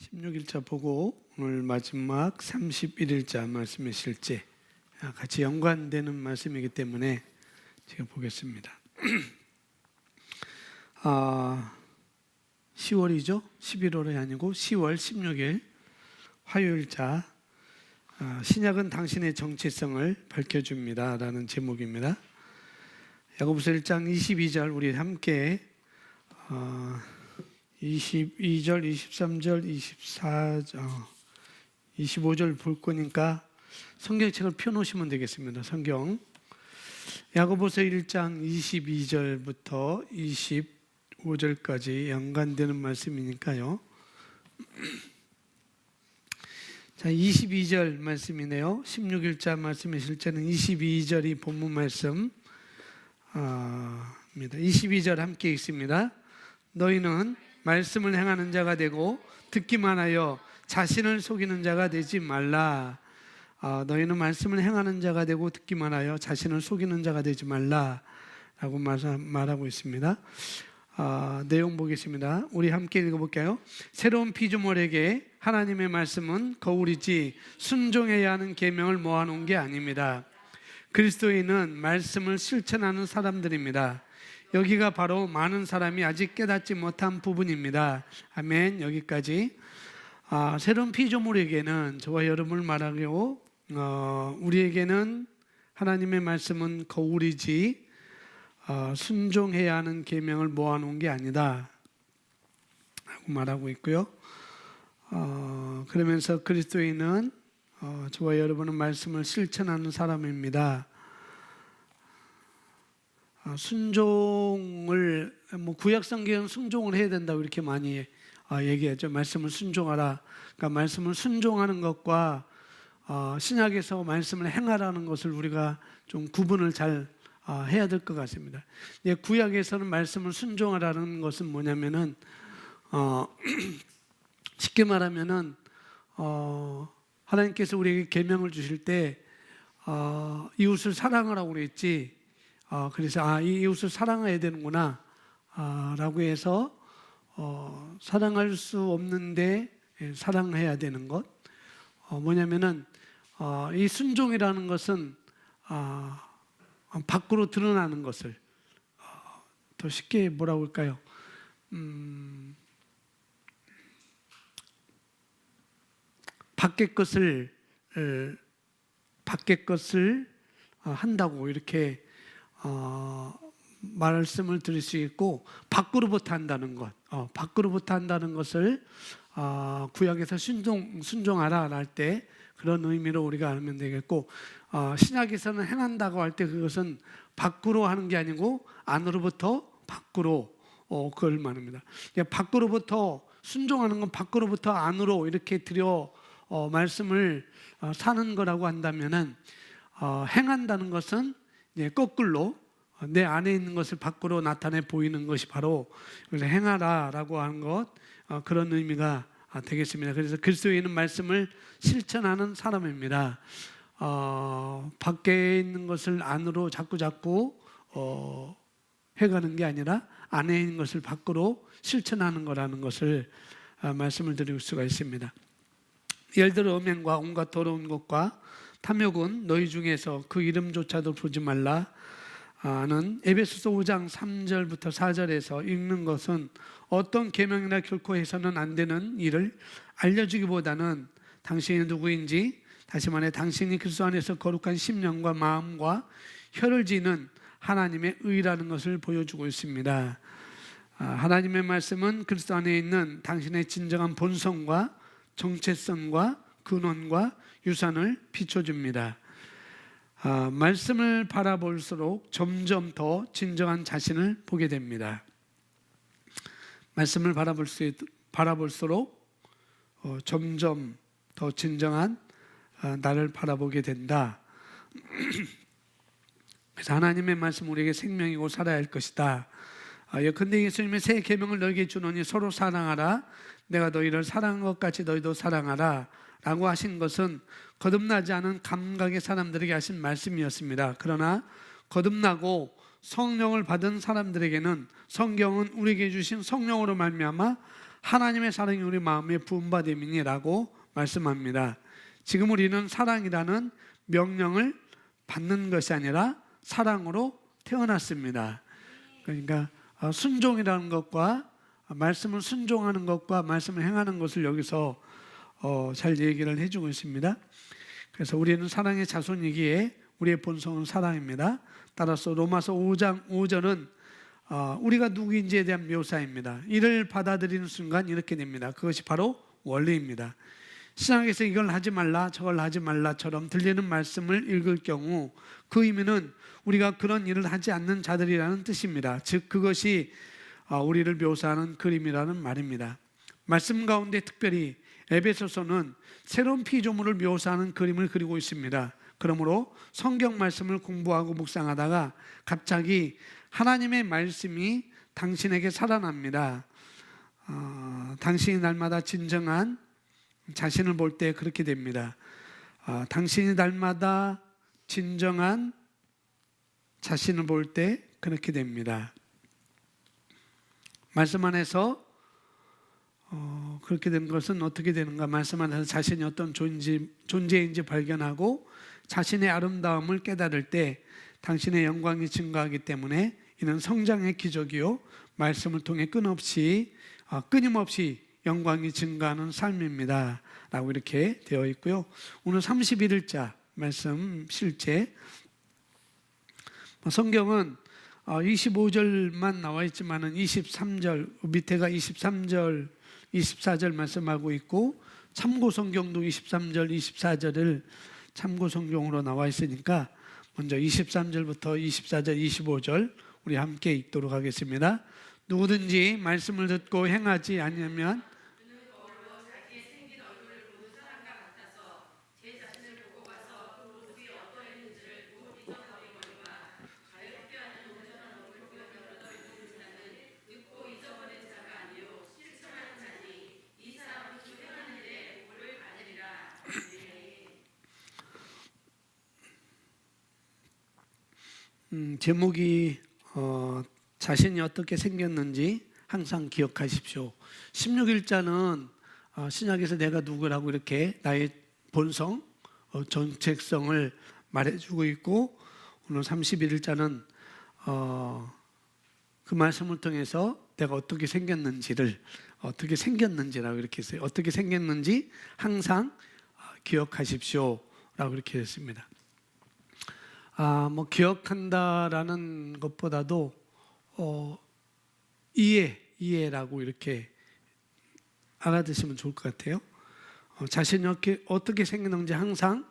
16일자 보고 오늘 마지막 31일자 말씀의 실제 같이 연관되는 말씀이기 때문에 제가 보겠습니다. 10월이죠. 11월이 아니고 10월 16일 화요일자 신약은 당신의 정체성을 밝혀줍니다 라는 제목입니다. 야고보서 1장 22절 우리 함께 22절, 23절, 24절, 25절 볼 거니까 성경책을 펴놓으시면 되겠습니다. 성경 야고보서 1장 22절부터 25절까지 연관되는 말씀이니까요. 자, 22절 말씀이네요. 16일자 말씀의 실제는 22절이 본문 말씀입니다. 22절 함께 읽습니다. 너희는 말씀을 행하는 자가 되고 듣기만 하여 자신을 속이는 자가 되지 말라. 너희는 말씀을 행하는 자가 되고 듣기만 하여 자신을 속이는 자가 되지 말라 라고 말하고 있습니다. 내용 보겠습니다. 우리 함께 읽어볼까요? 새로운 피조물에게 하나님의 말씀은 거울이지 순종해야 하는 계명을 모아놓은 게 아닙니다. 그리스도인은 말씀을 실천하는 사람들입니다. 여기가 바로 많은 사람이 아직 깨닫지 못한 부분입니다. 아멘. 여기까지. 새로운 피조물에게는 저와 여러분을 말하고 우리에게는 하나님의 말씀은 거울이지 순종해야 하는 계명을 모아놓은 게 아니다 라고 말하고 있고요. 그러면서 그리스도인은 저와 여러분은 말씀을 실천하는 사람입니다. 순종을 구약 성경은 순종을 해야 된다고 이렇게 많이 얘기하죠. 말씀을 순종하라. 그러니까 말씀을 순종하는 것과 신약에서 말씀을 행하라는 것을 우리가 좀 구분을 잘 해야 될 것 같습니다. 구약에서는 말씀을 순종하라는 것은 뭐냐면은 쉽게 말하면은 하나님께서 우리에게 계명을 주실 때 이웃을 사랑하라고 그랬지. 그래서 이 이웃을 사랑해야 되는구나 라고 해서 사랑할 수 없는데 사랑해야 되는 것. 뭐냐면은 이 순종이라는 것은 밖으로 드러나는 것을 더 쉽게 뭐라고 할까요? 밖의 것을 한다고 이렇게 말씀을 드릴 수 있고, 밖으로부터 한다는 것, 밖으로부터 한다는 것을 구약에서 순종하라 할 때 그런 의미로 우리가 알면 되겠고, 신약에서는 행한다고 할 때 그것은 밖으로 하는 게 아니고 안으로부터 밖으로 그걸 말합니다. 밖으로부터 순종하는 건 밖으로부터 안으로 이렇게 들여 말씀을 사는 거라고 한다면은 행한다는 것은 거꾸로 내 안에 있는 것을 밖으로 나타내 보이는 것이 바로 그래서 행하라라고 하는 것, 그런 의미가 되겠습니다. 그래서 그리스도인은 말씀을 실천하는 사람입니다. 밖에 있는 것을 안으로 자꾸 해가는 게 아니라 안에 있는 것을 밖으로 실천하는 거라는 것을 말씀을 드릴 수가 있습니다. 예를 들어 음행과 온갖 더러운 것과 탐욕은 너희 중에서 그 이름조차도 부르지 말라 는 에베소서 5장 3절부터 4절에서 읽는 것은 어떤 계명이나 결코 해서는 안 되는 일을 알려주기보다는 당신이 누구인지, 다시 말해 당신이 그리스도 안에서 거룩한 심령과 마음과 혀를 지는 하나님의 의라는 것을 보여주고 있습니다. 하나님의 말씀은 그리스도 안에 있는 당신의 진정한 본성과 정체성과 근원과 유산을 비춰줍니다. 말씀을 바라볼수록 점점 더 진정한 자신을 보게 됩니다. 말씀을 바라볼수록 점점 더 진정한 나를 바라보게 된다. 그래서 하나님의 말씀 우리에게 생명이고 살아야 할 것이다. 예컨대 예수님의 새 계명을 너희에게 주노니 서로 사랑하라. 내가 너희를 사랑한 것 같이 너희도 사랑하라 라고 하신 것은 거듭나지 않은 감각의 사람들에게 하신 말씀이었습니다. 그러나 거듭나고 성령을 받은 사람들에게는 성경은 우리에게 주신 성령으로 말미암아 하나님의 사랑이 우리 마음에 부음받음이니라고 말씀합니다. 지금 우리는 사랑이라는 명령을 받는 것이 아니라 사랑으로 태어났습니다. 그러니까 순종이라는 것과 말씀을 순종하는 것과 말씀을 행하는 것을 여기서 잘 얘기를 해주고 있습니다. 그래서 우리는 사랑의 자손이기에 우리의 본성은 사랑입니다. 따라서 로마서 5장 5절은 우리가 누구인지에 대한 묘사입니다. 이를 받아들이는 순간 이렇게 됩니다. 그것이 바로 원리입니다. 신약에서 이걸 하지 말라 저걸 하지 말라처럼 들리는 말씀을 읽을 경우 그 의미는 우리가 그런 일을 하지 않는 자들이라는 뜻입니다. 즉 그것이 우리를 묘사하는 그림이라는 말입니다. 말씀 가운데 특별히 에베소서는 새로운 피조물을 묘사하는 그림을 그리고 있습니다. 그러므로 성경 말씀을 공부하고 묵상하다가 갑자기 하나님의 말씀이 당신에게 살아납니다. 당신이 날마다 진정한 자신을 볼 때 그렇게 됩니다. 당신이 날마다 진정한 자신을 볼 때 그렇게 됩니다. 말씀 안에서 그렇게 된 것은 어떻게 되는가? 말씀 안에서 자신이 어떤 존재인지 발견하고 자신의 아름다움을 깨달을 때 당신의 영광이 증가하기 때문에 이는 성장의 기적이요 말씀을 통해 끊임없이 영광이 증가하는 삶입니다 라고 이렇게 되어 있고요. 오늘 31일자 말씀 실제 성경은 25절만 나와 있지만은 23절 밑에가 23절 24절 말씀하고 있고 참고 성경도 23절 24절을 참고 성경으로 나와 있으니까 먼저 23절부터 24절 25절 우리 함께 읽도록 하겠습니다. 누구든지 말씀을 듣고 행하지 않으면 제목이 자신이 어떻게 생겼는지 항상 기억하십시오. 16일자는 신약에서 내가 누구라고 이렇게 나의 본성, 정체성을 말해주고 있고 오늘 31일자는 그 말씀을 통해서 내가 어떻게 생겼는지라고 이렇게 했어요. 어떻게 생겼는지 항상 기억하십시오 라고 이렇게 했습니다. 기억한다라는 것보다도 이해라고 이렇게 알아두시면 좋을 것 같아요. 자신이 어떻게 생겼는지 항상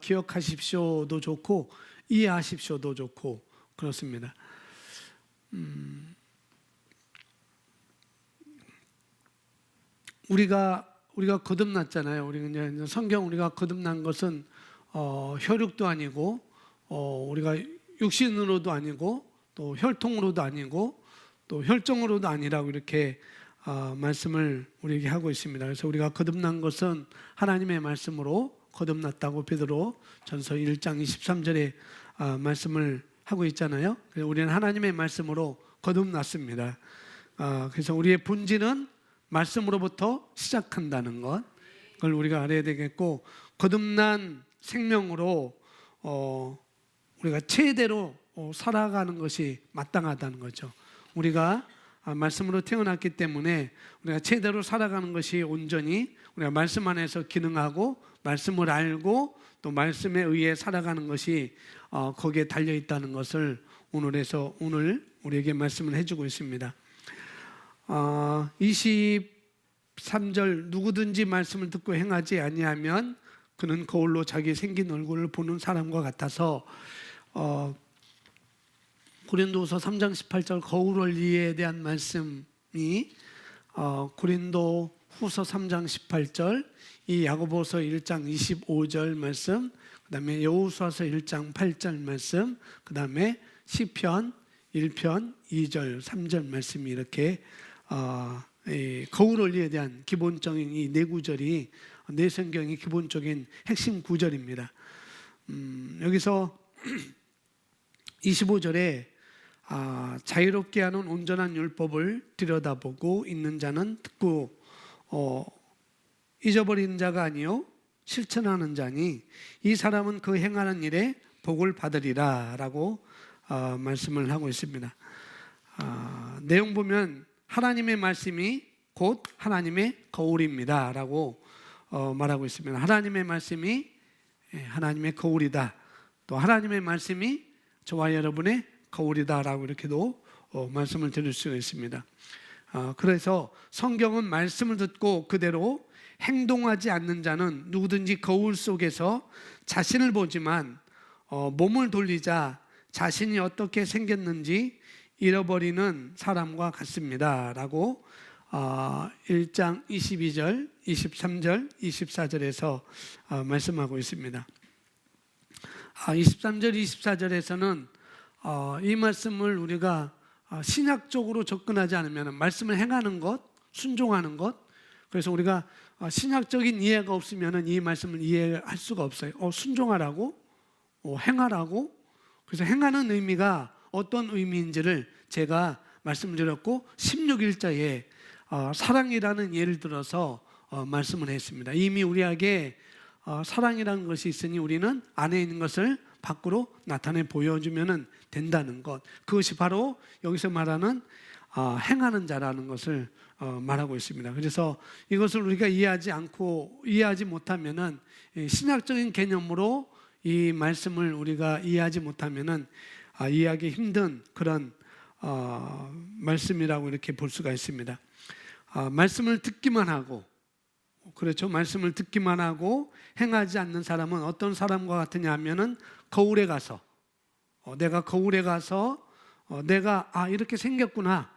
기억하십시오도 좋고 이해하십시오도 좋고 그렇습니다. 우리가 거듭났잖아요. 우리가 성경 우리가 거듭난 것은 혈육도 아니고 우리가 육신으로도 아니고 또 혈통으로도 아니고 또 혈종으로도 아니라고 이렇게 말씀을 우리에게 하고 있습니다. 그래서 우리가 거듭난 것은 하나님의 말씀으로 거듭났다고 베드로 전서 1장 23절에 말씀을 하고 있잖아요. 그래서 우리는 하나님의 말씀으로 거듭났습니다. 그래서 우리의 본질은 말씀으로부터 시작한다는 것, 그걸 우리가 알아야 되겠고 거듭난 생명으로 우리가 최대로 살아가는 것이 마땅하다는 거죠. 우리가 말씀으로 태어났기 때문에 우리가 최대로 살아가는 것이 온전히 우리가 말씀 안에서 기능하고 말씀을 알고 또 말씀에 의해 살아가는 것이 거기에 달려 있다는 것을 오늘 우리에게 말씀을 해주고 있습니다. 23절 누구든지 말씀을 듣고 행하지 아니하면 그는 거울로 자기 생긴 얼굴을 보는 사람과 같아서 고린도후서 3장 18절 거울 원리에 대한 말씀이 고린도후서 3장 18절 이 야고보서 1장 25절 말씀 그 다음에 여호수아서 1장 8절 말씀 그 다음에 시편 1편 2절 3절 말씀이 이렇게 거울 원리에 대한 기본적인 이 네 구절이 내 성경의 기본적인 핵심 구절입니다. 여기서 25절에 자유롭게 하는 온전한 율법을 들여다보고 있는 자는 듣고 잊어버리는 자가 아니요 실천하는 자니 이 사람은 그 행하는 일에 복을 받으리라 라고 말씀을 하고 있습니다. 내용 보면 하나님의 말씀이 곧 하나님의 거울입니다 라고 말하고 있습니다. 하나님의 말씀이 하나님의 거울이다. 또 하나님의 말씀이 저와 여러분의 거울이다 라고 이렇게도 말씀을 드릴 수가 있습니다. 그래서 성경은 말씀을 듣고 그대로 행동하지 않는 자는 누구든지 거울 속에서 자신을 보지만 몸을 돌리자 자신이 어떻게 생겼는지 잃어버리는 사람과 같습니다 라고 1장 22절, 23절, 24절에서 말씀하고 있습니다. 23절, 24절에서는 이 말씀을 우리가 신학적으로 접근하지 않으면 말씀을 행하는 것, 순종하는 것, 그래서 우리가 신학적인 이해가 없으면 이 말씀을 이해할 수가 없어요. 순종하라고, 행하라고. 그래서 행하는 의미가 어떤 의미인지를 제가 말씀드렸고 16일자에 사랑이라는 예를 들어서 말씀을 했습니다. 이미 우리에게 사랑이라는 것이 있으니 우리는 안에 있는 것을 밖으로 나타내 보여주면 된다는 것, 그것이 바로 여기서 말하는 행하는 자라는 것을 말하고 있습니다. 그래서 이것을 우리가 이해하지 못하면은 신학적인 개념으로 이 말씀을 우리가 이해하지 못하면은 이해하기 힘든 그런 말씀이라고 이렇게 볼 수가 있습니다. 말씀을 듣기만 하고, 그렇죠? 말씀을 듣기만 하고 행하지 않는 사람은 어떤 사람과 같으냐 하면은 거울에 가서 내가 거울에 가서 내가 이렇게 생겼구나,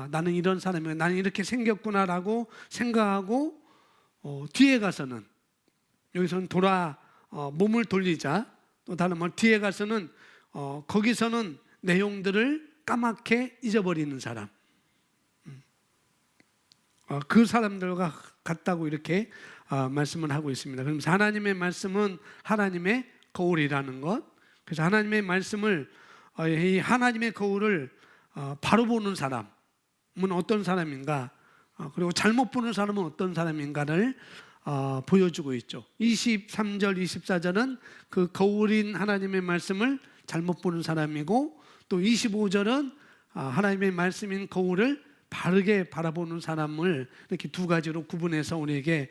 나는 이런 사람이야, 나는 이렇게 생겼구나라고 생각하고 뒤에 가서는, 여기서는 몸을 돌리자, 또 다른 말 뒤에 가서는 거기서는 내용들을 까맣게 잊어버리는 사람, 그 사람들과 같다고 이렇게 말씀을 하고 있습니다. 그러면서 하나님의 말씀은 하나님의 거울이라는 것, 그래서 하나님의 말씀을, 이 하나님의 거울을 바로 보는 사람은 어떤 사람인가, 그리고 잘못 보는 사람은 어떤 사람인가를 보여주고 있죠. 23절, 24절은 그 거울인 하나님의 말씀을 잘못 보는 사람이고, 또 25절은 하나님의 말씀인 거울을 바르게 바라보는 사람을 이렇게 두 가지로 구분해서 우리에게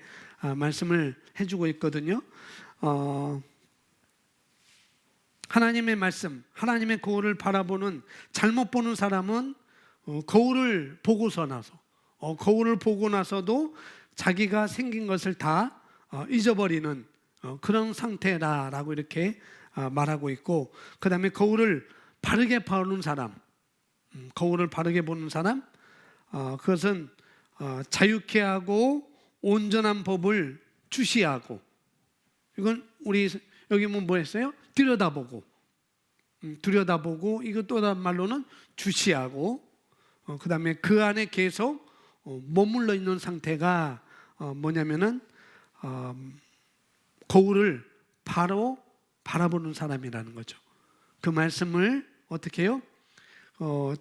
말씀을 해주고 있거든요. 하나님의 말씀, 하나님의 거울을 바라보는, 잘못 보는 사람은 거울을 보고서 나서, 거울을 보고 나서도 자기가 생긴 것을 다 잊어버리는 그런 상태라고 이렇게 말하고 있고, 그 다음에 거울을 바르게 보는 사람, 거울을 바르게 보는 사람, 그것은 자유케 하고 온전한 법을 주시하고, 이건 우리 여기 뭐 했어요? 들여다보고, 이거 또 다른 말로는 주시하고, 그 다음에 그 안에 계속 머물러 있는 상태가 뭐냐면은 거울을 바로 바라보는 사람이라는 거죠. 그 말씀을 어떻게 해요?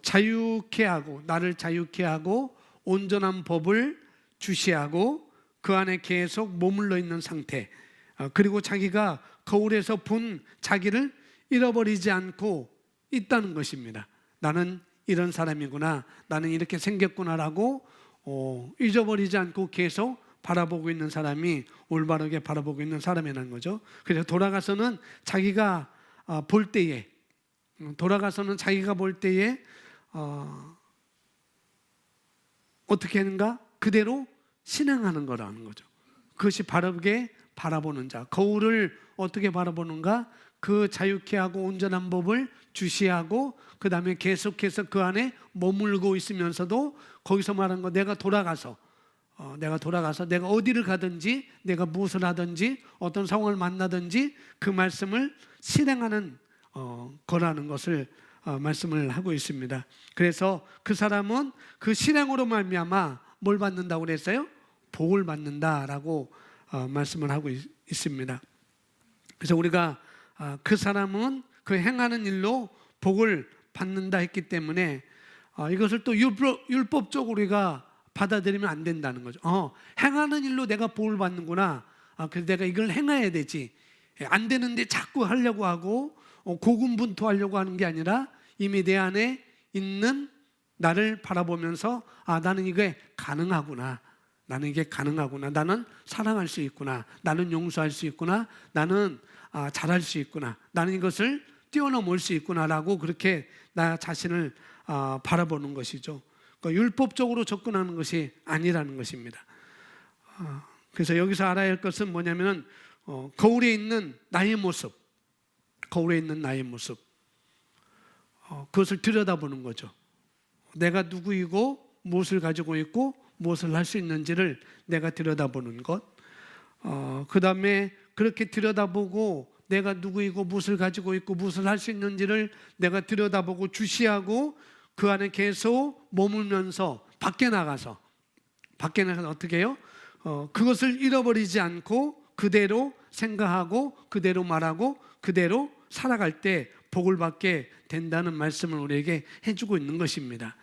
자유케 하고, 나를 자유케 하고 온전한 법을 주시하고 그 안에 계속 머물러 있는 상태, 그리고 자기가 거울에서 본 자기를 잃어버리지 않고 있다는 것입니다. 나는 이런 사람이구나, 나는 이렇게 생겼구나라고 잊어버리지 않고 계속 바라보고 있는 사람이 올바르게 바라보고 있는 사람이라는 거죠. 그래서 돌아가서는 자기가 볼 때에 어떻게 하는가? 그대로 신앙하는 거라는 거죠. 그것이 바르게 바라보는 자. 거울을 어떻게 바라보는가? 그 자유케 하고 온전한 법을 주시하고 그 다음에 계속해서 그 안에 머물고 있으면서도 거기서 말하는 거, 내가 돌아가서 내가 어디를 가든지, 내가 무엇을 하든지, 어떤 상황을 만나든지 그 말씀을 실행하는 거라는 것을 말씀을 하고 있습니다. 그래서 그 사람은 그 실행으로 말미암아 뭘 받는다고 그랬어요? 복을 받는다라고 말씀을 하고 있습니다. 그래서 우리가 그 사람은 그 행하는 일로 복을 받는다 했기 때문에 이것을 또 율법적으로 우리가 받아들이면 안 된다는 거죠. 행하는 일로 내가 복을 받는구나. 그래서 내가 이걸 행해야 되지. 안 되는데 자꾸 하려고 하고 고군분투하려고 하는 게 아니라 이미 내 안에 있는 나를 바라보면서 나는 이게 가능하구나. 나는 이게 가능하구나. 나는 사랑할 수 있구나. 나는 용서할 수 있구나. 나는 잘할 수 있구나. 나는 이것을 뛰어넘을 수 있구나라고 그렇게 나 자신을 바라보는 것이죠. 그러니까 율법적으로 접근하는 것이 아니라는 것입니다. 그래서 여기서 알아야 할 것은 뭐냐면 거울에 있는 나의 모습, 거울에 있는 나의 모습, 그것을 들여다보는 거죠. 내가 누구이고 무엇을 가지고 있고 무엇을 할 수 있는지를 내가 들여다보는 것. 그 다음에 그렇게 들여다보고 내가 누구이고 무엇을 가지고 있고 무엇을 할 수 있는지를 내가 들여다보고 주시하고 그 안에 계속 머물면서 밖에 나가서 어떻게 해요? 그것을 잃어버리지 않고 그대로 생각하고 그대로 말하고 그대로 살아갈 때 복을 받게 된다는 말씀을 우리에게 해주고 있는 것입니다.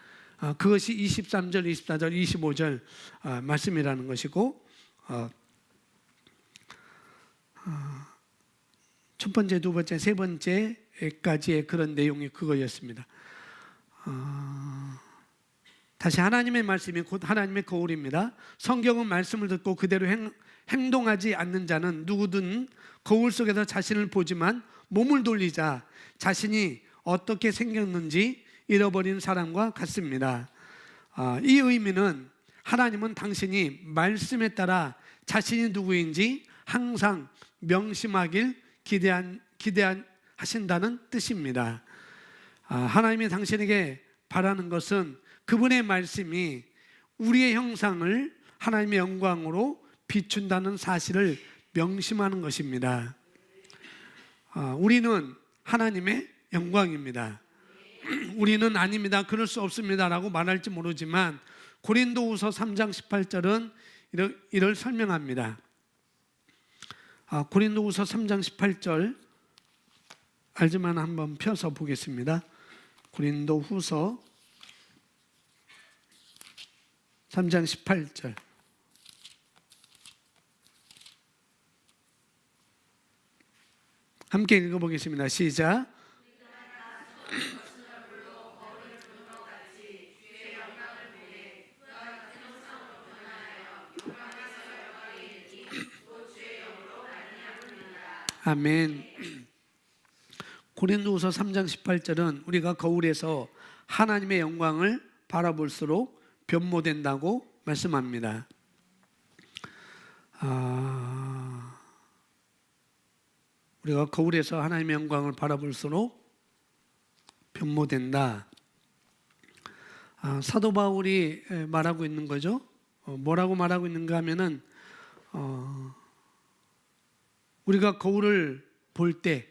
그것이 23절, 24절, 25절 말씀이라는 것이고, 첫 번째, 두 번째, 세 번째까지의 그런 내용이 그거였습니다. 다시 하나님의 말씀이 곧 하나님의 거울입니다. 성경은 말씀을 듣고 그대로 행동하지 않는 자는 누구든 거울 속에서 자신을 보지만 몸을 돌리자 자신이 어떻게 생겼는지 잃어버린 사람과 같습니다. 이 의미는 하나님은 당신이 말씀에 따라 자신이 누구인지 항상 명심하길 기대하신다는 뜻입니다. 하나님이 당신에게 바라는 것은 그분의 말씀이 우리의 형상을 하나님의 영광으로 비춘다는 사실을 명심하는 것입니다. 우리는 하나님의 영광입니다. 우리는 아닙니다, 그럴 수 없습니다 라고 말할지 모르지만 고린도후서 3장 18절은 이를 설명합니다. 고린도후서 3장 18절 알지만 한번 펴서 보겠습니다. 고린도후서 3장 18절 함께 읽어보겠습니다. 시작. 아멘. 고린도후서 3장 18절은 우리가 거울에서 하나님의 영광을 바라볼수록 변모된다고 말씀합니다. 우리가 거울에서 하나님의 영광을 바라볼수록 변모된다. 사도 바울이 말하고 있는 거죠. 뭐라고 말하고 있는가 하면은 우리가 거울을 볼 때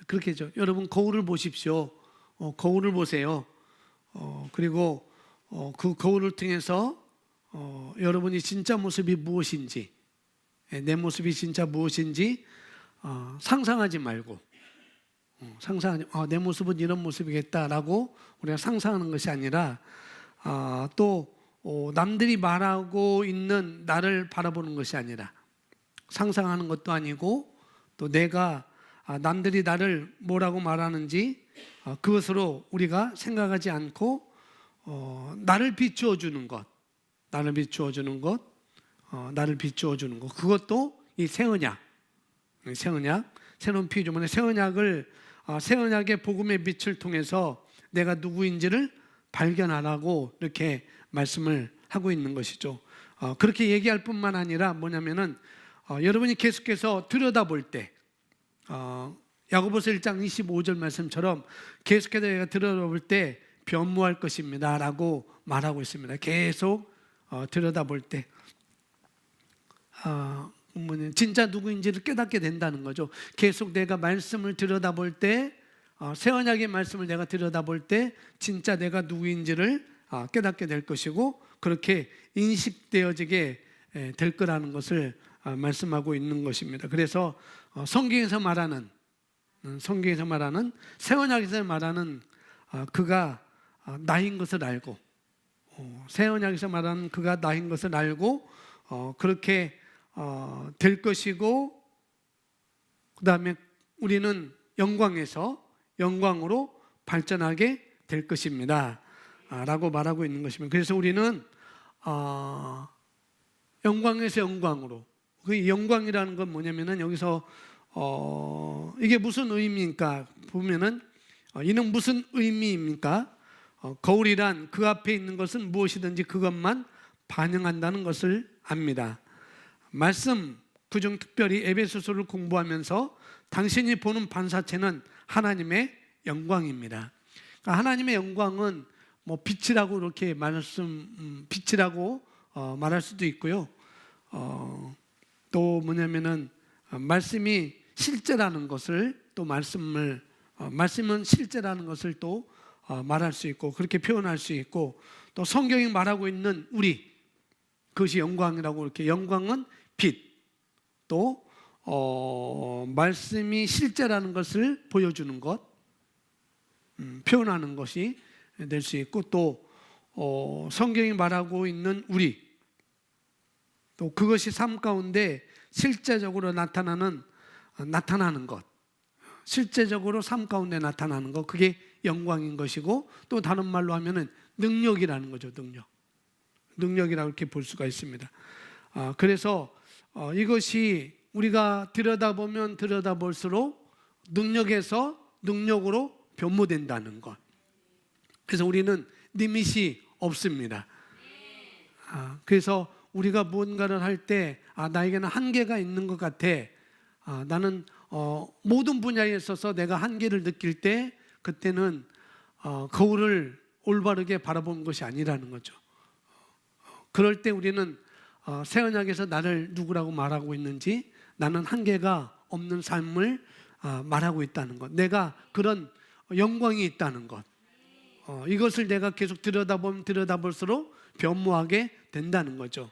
그렇게죠. 여러분 거울을 보십시오. 거울을 보세요. 그리고 그 거울을 통해서 여러분이 진짜 모습이 무엇인지, 내 모습이 진짜 무엇인지 상상하지 말고 내 모습은 이런 모습이겠다라고 우리가 상상하는 것이 아니라 또 남들이 말하고 있는 나를 바라보는 것이 아니라 상상하는 것도 아니고 또 내가 남들이 나를 뭐라고 말하는지 그것으로 우리가 생각하지 않고 나를 비추어 주는 것, 나를 비추어 주는 것, 그것도 이 새 언약, 새로운 피조물의 새 언약을 새 언약의 복음의 빛을 통해서 내가 누구인지를 발견하라고 이렇게 말씀을 하고 있는 것이죠. 그렇게 얘기할 뿐만 아니라 뭐냐면은 여러분이 계속해서 들여다볼 때 야고보서 1장 25절 말씀처럼 계속해서 내가 들여다볼 때 변모할 것입니다 라고 말하고 있습니다. 계속 들여다볼 때 진짜 누구인지를 깨닫게 된다는 거죠. 계속 내가 말씀을 들여다볼 때 새 언약의 말씀을 내가 들여다볼 때 진짜 내가 누구인지를 깨닫게 될 것이고 그렇게 인식되어지게 될 거라는 것을 말씀하고 있는 것입니다. 그래서 성경에서 말하는 새 언약에서 말하는 그가 나인 것을 알고, 새 언약에서 말하는 그가 나인 것을 알고 그렇게 될 것이고, 그 다음에 우리는 영광에서 영광으로 발전하게 될 것입니다 라고 말하고 있는 것입니다. 그래서 우리는 영광에서 영광으로, 그 영광이라는 건 뭐냐면은 여기서 이게 무슨 의미입니까? 보면은 이는 무슨 의미입니까? 거울이란 그 앞에 있는 것은 무엇이든지 그것만 반영한다는 것을 압니다. 말씀, 그중 특별히 에베소서를 공부하면서 당신이 보는 반사체는 하나님의 영광입니다. 그러니까 하나님의 영광은 뭐 빛이라고 이렇게 빛이라고 말할 수도 있고요. 또 뭐냐면은 말씀이 실제라는 것을 또 말씀은 실제라는 것을 또 말할 수 있고, 그렇게 표현할 수 있고, 또 성경이 말하고 있는 우리, 그것이 영광이라고, 이렇게 영광은 빛, 또 말씀이 실제라는 것을 보여주는 것, 표현하는 것이 될 수 있고, 또 성경이 말하고 있는 우리, 또 그것이 삶 가운데 실제적으로 나타나는 것, 실제적으로 삶 가운데 나타나는 것, 그게 영광인 것이고, 또 다른 말로 하면은 능력이라는 거죠. 능력이라고 이렇게 볼 수가 있습니다. 그래서 이것이 우리가 들여다보면 들여다볼수록 능력에서 능력으로 변모된다는 것. 그래서 우리는 리밋이 없습니다. 그래서 우리가 무언가를 할 때 나에게는 한계가 있는 것 같아. 나는 모든 분야에 있어서 내가 한계를 느낄 때, 그때는 거울을 올바르게 바라보는 것이 아니라는 거죠. 그럴 때 우리는 새 언약에서 나를 누구라고 말하고 있는지, 나는 한계가 없는 삶을 말하고 있다는 것, 내가 그런 영광이 있다는 것, 이것을 내가 계속 들여다볼수록 변모하게 된다는 거죠.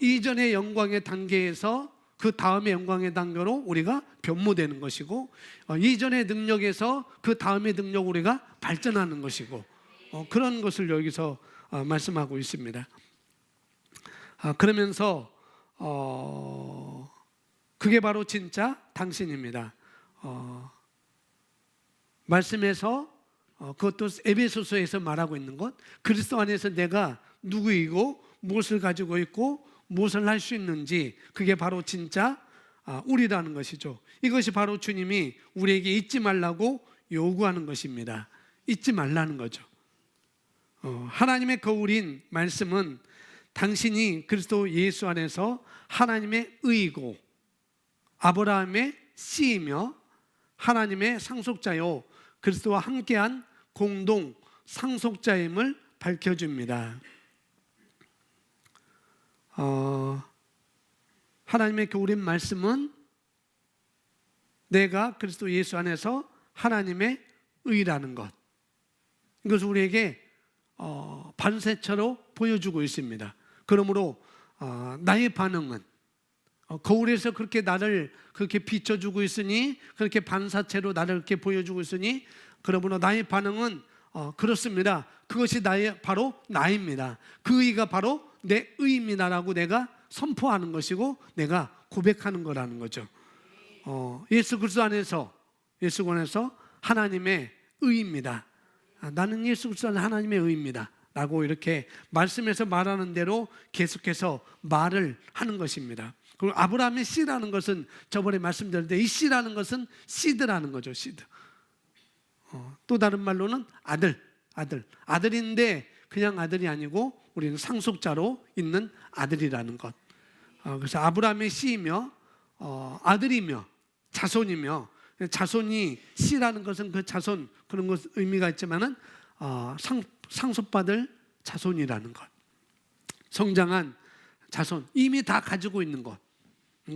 이전의 영광의 단계에서 그 다음의 영광의 단계로 우리가 변모되는 것이고, 이전의 능력에서 그 다음의 능력으로 우리가 발전하는 것이고, 그런 것을 여기서 말씀하고 있습니다. 그러면서 그게 바로 진짜 당신입니다. 말씀에서 그것도 에베소서에서 말하고 있는 것, 그리스도 안에서 내가 누구이고 무엇을 가지고 있고 무엇을 할 수 있는지, 그게 바로 진짜 우리라는 것이죠. 이것이 바로 주님이 우리에게 잊지 말라고 요구하는 것입니다. 잊지 말라는 거죠. 하나님의 거울인 말씀은 당신이 그리스도 예수 안에서 하나님의 의이고 아브라함의 씨이며 하나님의 상속자요 그리스도와 함께한 공동 상속자임을 밝혀줍니다. 하나님의 거울인 말씀은 내가 그리스도 예수 안에서 하나님의 의라는 것, 이것을 우리에게 반세처로 보여주고 있습니다. 그러므로 나의 반응은 거울에서 그렇게 나를 그렇게 비춰주고 있으니, 그렇게 반사체로 나를 이렇게 보여주고 있으니, 그러므로 나의 반응은 그렇습니다. 그것이 바로 나입니다. 그 의가 바로 내 의입니다라고 내가 선포하는 것이고 내가 고백하는 거라는 거죠. 예수 그리스도 안에서 하나님의 의입니다. 나는 예수 그리스도 안에 하나님의 의입니다 라고 이렇게 말씀에서 말하는 대로 계속해서 말을 하는 것입니다. 그리고 아브라함의 씨라는 것은 저번에 말씀드렸는데, 이 씨라는 것은 시드라는 거죠. 시드. 또 다른 말로는 아들인데 그냥 아들이 아니고 우리는 상속자로 있는 아들이라는 것. 그래서 아브라함의 씨이며 아들이며 자손이며, 자손이 씨라는 것은 그 자손, 그런 것 의미가 있지만은 상속받을 자손이라는 것, 성장한 자손, 이미 다 가지고 있는 것,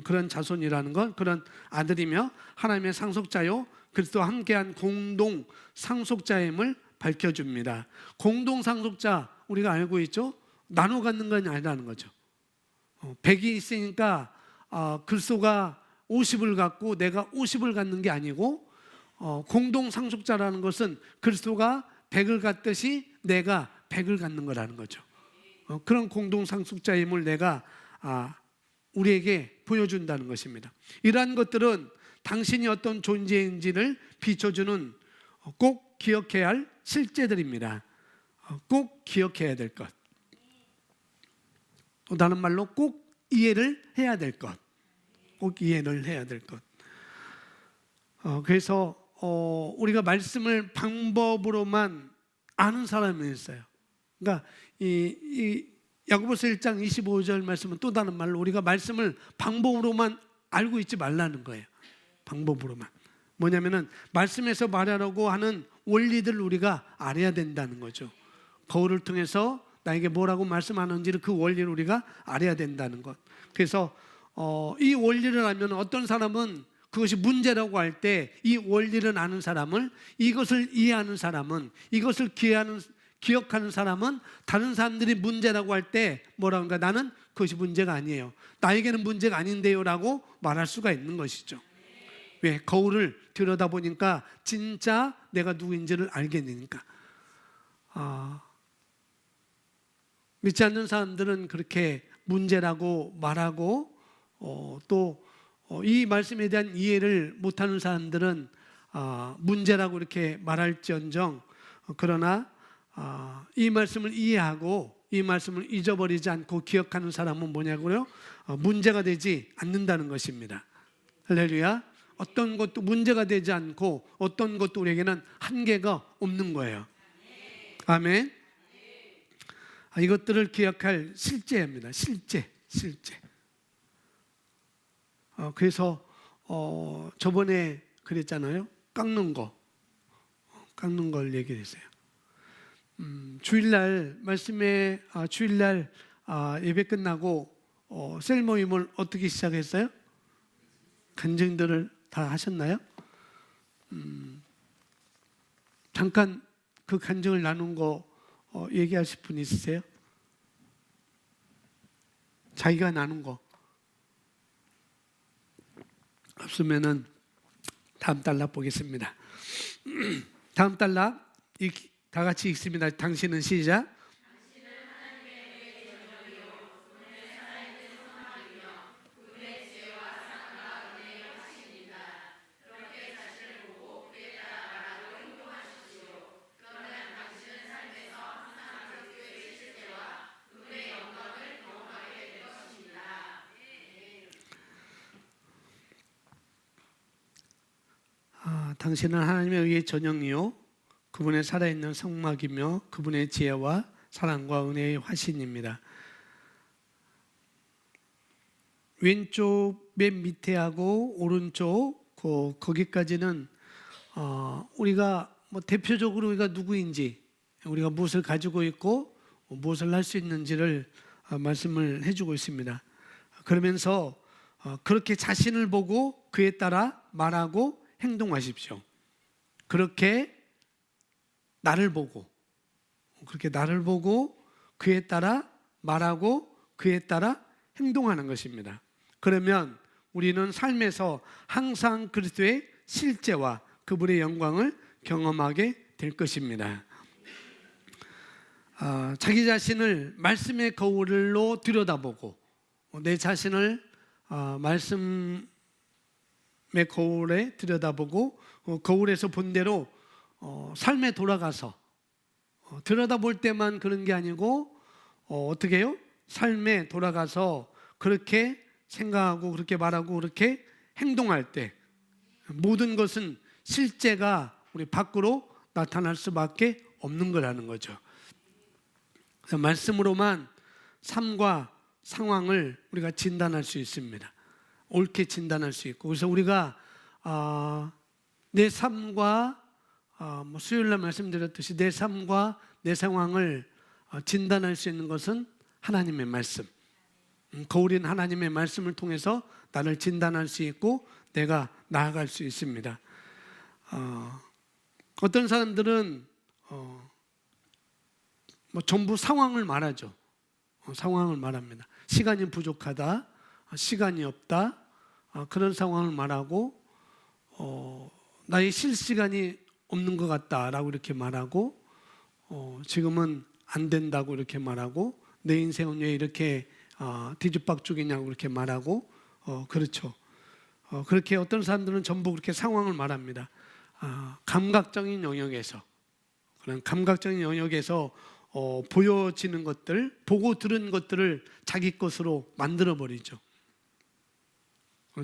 그런 자손이라는 것, 그런 아들이며 하나님의 상속자요 그리스도와 함께한 공동 상속자임을 밝혀줍니다. 공동 상속자, 우리가 알고 있죠? 나눠 갖는 건 아니라는 거죠. 100이 있으니까 그리스도가 50을 갖고 내가 50을 갖는 게 아니고, 공동 상속자라는 것은 그리스도가 100을 갖듯이 내가 100을 갖는 거라는 거죠. 그런 공동 상속자임을 내가 우리에게 보여준다는 것입니다. 이러한 것들은 당신이 어떤 존재인지를 비춰주는 꼭 기억해야 할 실제들입니다. 꼭 기억해야 될 것. 또 다른 말로 꼭 이해를 해야 될 것. 꼭 이해를 해야 될 것. 그래서 우리가 말씀을 방법으로만 아는 사람이 있어요. 그러니까 이 야고보서 1장 25절 말씀은 또 다른 말로 우리가 말씀을 방법으로만 알고 있지 말라는 거예요. 방법으로만. 뭐냐면은 말씀에서 말하려고 하는 원리들을 우리가 알아야 된다는 거죠. 거울을 통해서 나에게 뭐라고 말씀하는지를 그 원리를 우리가 알아야 된다는 것. 그래서 이 원리를 알면 어떤 사람은 그것이 문제라고 할 때 이 원리를 아는 사람을, 이것을 이해하는 사람은, 이것을 기억하는 사람은 다른 사람들이 문제라고 할 때 뭐라고 하는가, 나는 그것이 문제가 아니에요, 나에게는 문제가 아닌데요 라고 말할 수가 있는 것이죠. 왜? 거울을 들여다보니까 진짜 내가 누구인지를 알게 되니까. 믿지 않는 사람들은 그렇게 문제라고 말하고 또 이 말씀에 대한 이해를 못하는 사람들은 문제라고 이렇게 말할지언정, 그러나 이 말씀을 이해하고 이 말씀을 잊어버리지 않고 기억하는 사람은 뭐냐고요? 문제가 되지 않는다는 것입니다. 할렐루야. 어떤 것도 문제가 되지 않고 어떤 것도 우리에게는 한계가 없는 거예요. 아멘. 이것들을 기억할 실제입니다. 실제. 그래서 저번에 그랬잖아요. 깎는 걸 얘기했어요. 주일날 말씀에 주일날 예배 끝나고 셀 모임을 어떻게 시작했어요? 간증들을 다 하셨나요? 잠깐 그 간증을 나눈 거 얘기하실 분 있으세요? 자기가 나눈 거 없으면은 다음 단락 보겠습니다. 다음 단락 다 같이 읽습니다. 당신은 시작. 당신은 하나님의 의의 전형이요 그분의 살아있는 성막이며 그분의 지혜와 사랑과 은혜의 화신입니다. 왼쪽 맨 밑에 하고 오른쪽 거기까지는 우리가 대표적으로 우리가 누구인지, 우리가 무엇을 가지고 있고 무엇을 할 수 있는지를 말씀을 해주고 있습니다. 그러면서 그렇게 자신을 보고 그에 따라 말하고 행동하십시오. 그렇게 나를 보고 그에 따라 말하고 그에 따라 행동하는 것입니다. 그러면 우리는 삶에서 항상 그리스도의 실제와 그분의 영광을 경험하게 될 것입니다. 자기 자신을 말씀의 거울로 들여다보고 내 자신을 말씀의 거울에 들여다보고 거울에서 본 대로 삶에 돌아가서 들여다볼 때만 그런 게 아니고 어떻게 해요? 삶에 돌아가서 그렇게 생각하고 그렇게 말하고 그렇게 행동할 때 모든 것은 실제가 우리 밖으로 나타날 수밖에 없는 거라는 거죠. 그래서 말씀으로만 삶과 상황을 우리가 진단할 수 있습니다. 옳게 진단할 수 있고, 그래서 우리가 내 삶과 수요일날 말씀드렸듯이 내 삶과 내 상황을 진단할 수 있는 것은 하나님의 말씀, 거울인 하나님의 말씀을 통해서 나를 진단할 수 있고 내가 나아갈 수 있습니다. 어떤 사람들은 전부 상황을 말하죠. 상황을 말합니다. 시간이 부족하다, 시간이 없다, 그런 상황을 말하고 나의 쉴 시간이 없는 것 같다라고 이렇게 말하고, 지금은 안 된다고 이렇게 말하고, 내 인생은 왜 이렇게 뒤죽박죽이냐고 이렇게 말하고, 그렇죠. 그렇게 어떤 사람들은 전부 그렇게 상황을 말합니다. 감각적인 영역에서, 그런 감각적인 영역에서 보여지는 것들, 보고 들은 것들을 자기 것으로 만들어 버리죠.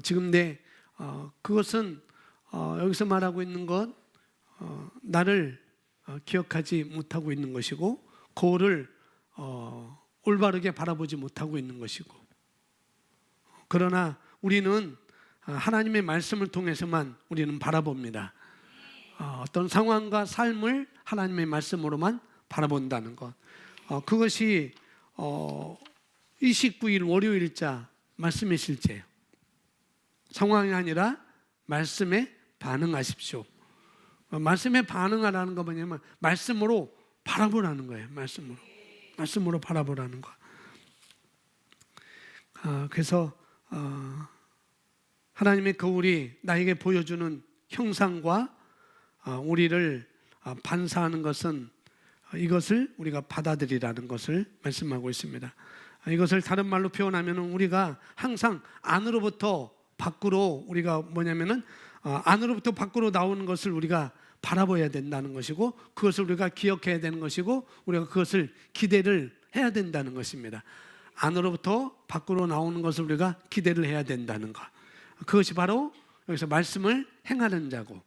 지금 그것은 여기서 말하고 있는 것, 나를 기억하지 못하고 있는 것이고, 거울을 올바르게 바라보지 못하고 있는 것이고, 그러나 우리는 하나님의 말씀을 통해서만 우리는 바라봅니다. 어떤 상황과 삶을 하나님의 말씀으로만 바라본다는 것, 그것이 29일 월요일자 말씀의 실제예요. 상황이 아니라 말씀에 반응하십시오. 말씀에 반응하라는 거 뭐냐면 말씀으로 바라보라는 거예요. 말씀으로 바라보라는 거. 그래서 하나님의 거울이 나에게 보여주는 형상과 우리를 반사하는 것은 이것을 우리가 받아들이라는 것을 말씀하고 있습니다. 이것을 다른 말로 표현하면 우리가 항상 안으로부터 밖으로, 우리가 뭐냐면은 안으로부터 밖으로 나오는 것을 우리가 바라봐야 된다는 것이고, 그것을 우리가 기억해야 되는 것이고, 우리가 그것을 기대를 해야 된다는 것입니다. 안으로부터 밖으로 나오는 것을 우리가 기대를 해야 된다는 것, 그것이 바로 여기서 말씀을 행하는 자고,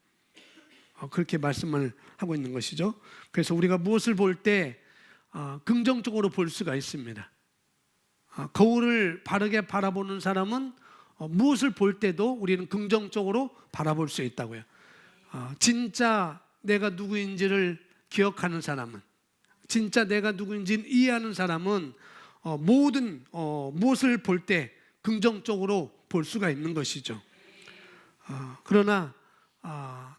그렇게 말씀을 하고 있는 것이죠. 그래서 우리가 무엇을 볼 때 긍정적으로 볼 수가 있습니다. 거울을 바르게 바라보는 사람은 무엇을 볼 때도 우리는 긍정적으로 바라볼 수 있다고요. 진짜 내가 누구인지를 기억하는 사람은, 진짜 내가 누구인지를 이해하는 사람은 모든 무엇을 볼 때 긍정적으로 볼 수가 있는 것이죠. 그러나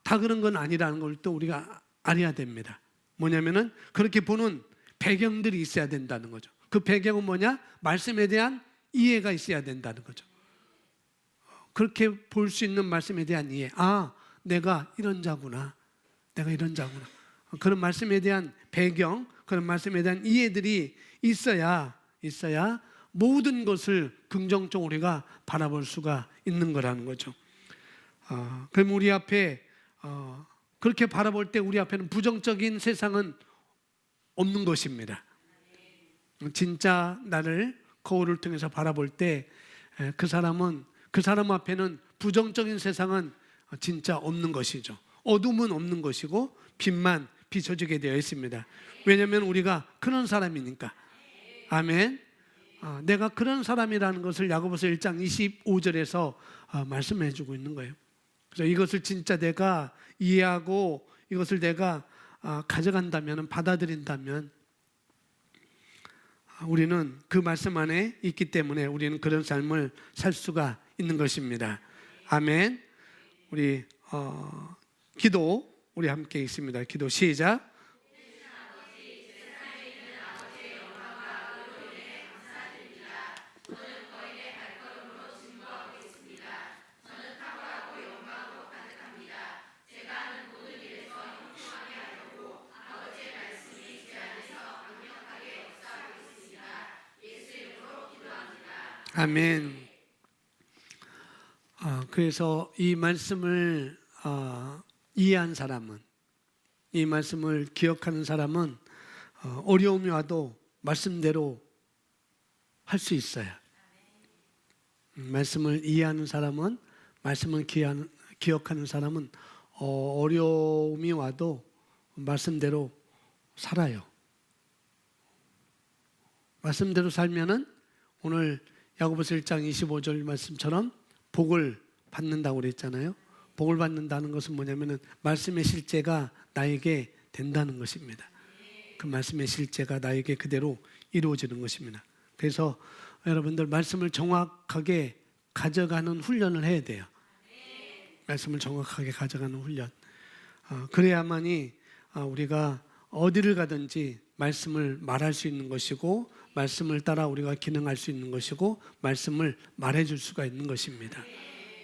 다 그런 건 아니라는 걸 또 우리가 알아야 됩니다. 뭐냐면은 그렇게 보는 배경들이 있어야 된다는 거죠. 그 배경은 뭐냐? 말씀에 대한 이해가 있어야 된다는 거죠. 그렇게 볼 수 있는 말씀에 대한 이해. 내가 이런 자구나. 내가 이런 자구나. 그런 말씀에 대한 배경, 그런 말씀에 대한 이해들이 있어야 모든 것을 긍정적으로 우리가 바라볼 수가 있는 거라는 거죠. 그럼 우리 앞에 그렇게 바라볼 때 우리 앞에는 부정적인 세상은 없는 것입니다. 진짜 나를 거울을 통해서 바라볼 때 그 사람 앞에는 부정적인 세상은 진짜 없는 것이죠. 어둠은 없는 것이고 빛만 비춰지게 되어 있습니다. 왜냐하면 우리가 그런 사람이니까. 아멘. 내가 그런 사람이라는 것을 야고보서 1장 25절에서 말씀해 주고 있는 거예요. 그래서 이것을 진짜 내가 이해하고 이것을 내가 가져간다면, 받아들인다면 우리는 그 말씀 안에 있기 때문에 우리는 그런 삶을 살 수가 있는 것입니다. 아멘. 우리 기도 우리 함께 있습니다. 기도 시작. 아멘. 그래서 이 말씀을 이해한 사람은, 이 말씀을 기억하는 사람은 어려움이 와도 말씀대로 할 수 있어요. 말씀을 이해하는 사람은, 말씀을 기억하는 사람은 어려움이 와도 말씀대로 살아요. 말씀대로 살면은 오늘 야고보서 1장 25절 말씀처럼 복을 받는다고 그랬잖아요. 복을 받는다는 것은 뭐냐면은 말씀의 실제가 나에게 된다는 것입니다. 그 말씀의 실제가 나에게 그대로 이루어지는 것입니다. 그래서 여러분들 말씀을 정확하게 가져가는 훈련을 해야 돼요. 말씀을 정확하게 가져가는 훈련. 그래야만이 우리가 어디를 가든지 말씀을 말할 수 있는 것이고, 말씀을 따라 우리가 기능할 수 있는 것이고, 말씀을 말해줄 수가 있는 것입니다.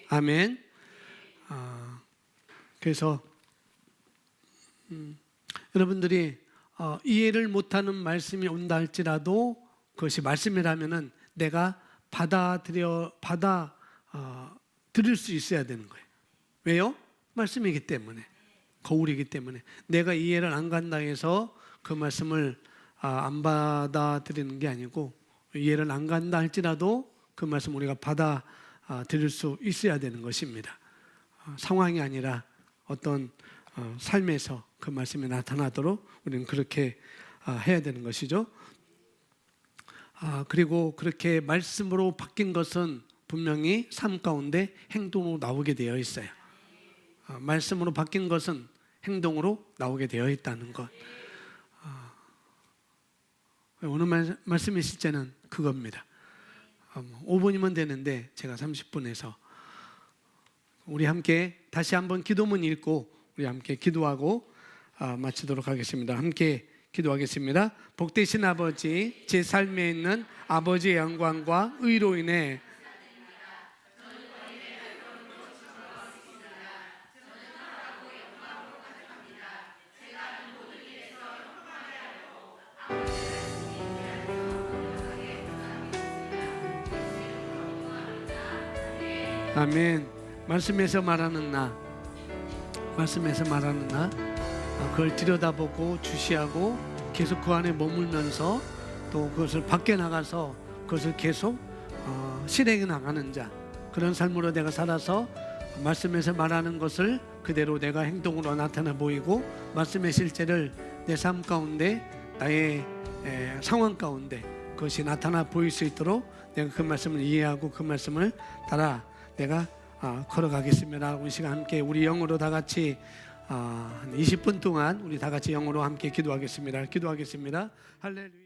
아멘. 그래서 여러분들이 이해를 못하는 말씀이 온다 할지라도 그것이 말씀이라면은 내가 들을 수 있어야 되는 거예요. 왜요? 말씀이기 때문에, 거울이기 때문에. 내가 이해를 안 간다 해서 그 말씀을 안 받아들이는 게 아니고, 이해를 안 간다 할지라도 그 말씀 우리가 받아들일 수 있어야 되는 것입니다. 상황이 아니라 어떤 삶에서 그 말씀이 나타나도록 우리는 그렇게 해야 되는 것이죠. 그리고 그렇게 말씀으로 바뀐 것은 분명히 삶 가운데 행동으로 나오게 되어 있어요. 말씀으로 바뀐 것은 행동으로 나오게 되어 있다는 것. 오늘 말씀의 실제는 그겁니다. 5분이면 되는데 제가 30분에서 우리 함께 다시 한번 기도문 읽고 우리 함께 기도하고 마치도록 하겠습니다. 함께 기도하겠습니다. 복되신 아버지, 제 삶에 있는 아버지의 영광과 의로 인해 아멘. 말씀에서 말하는 나, 그걸 들여다보고 주시하고 계속 그 안에 머물면서 또 그것을 밖에 나가서 그것을 계속 실행해 나가는 자, 그런 삶으로 내가 살아서 말씀에서 말하는 것을 그대로 내가 행동으로 나타나 보이고 말씀의 실제를 내 삶 가운데 나의 상황 가운데 그것이 나타나 보일 수 있도록 내가 그 말씀을 이해하고 그 말씀을 따라 내가 걸어가겠습니다. 이 시간 함께 우리 영어로 다 같이 한 20분 동안 우리 다 같이 영어로 함께 기도하겠습니다. 할렐루야.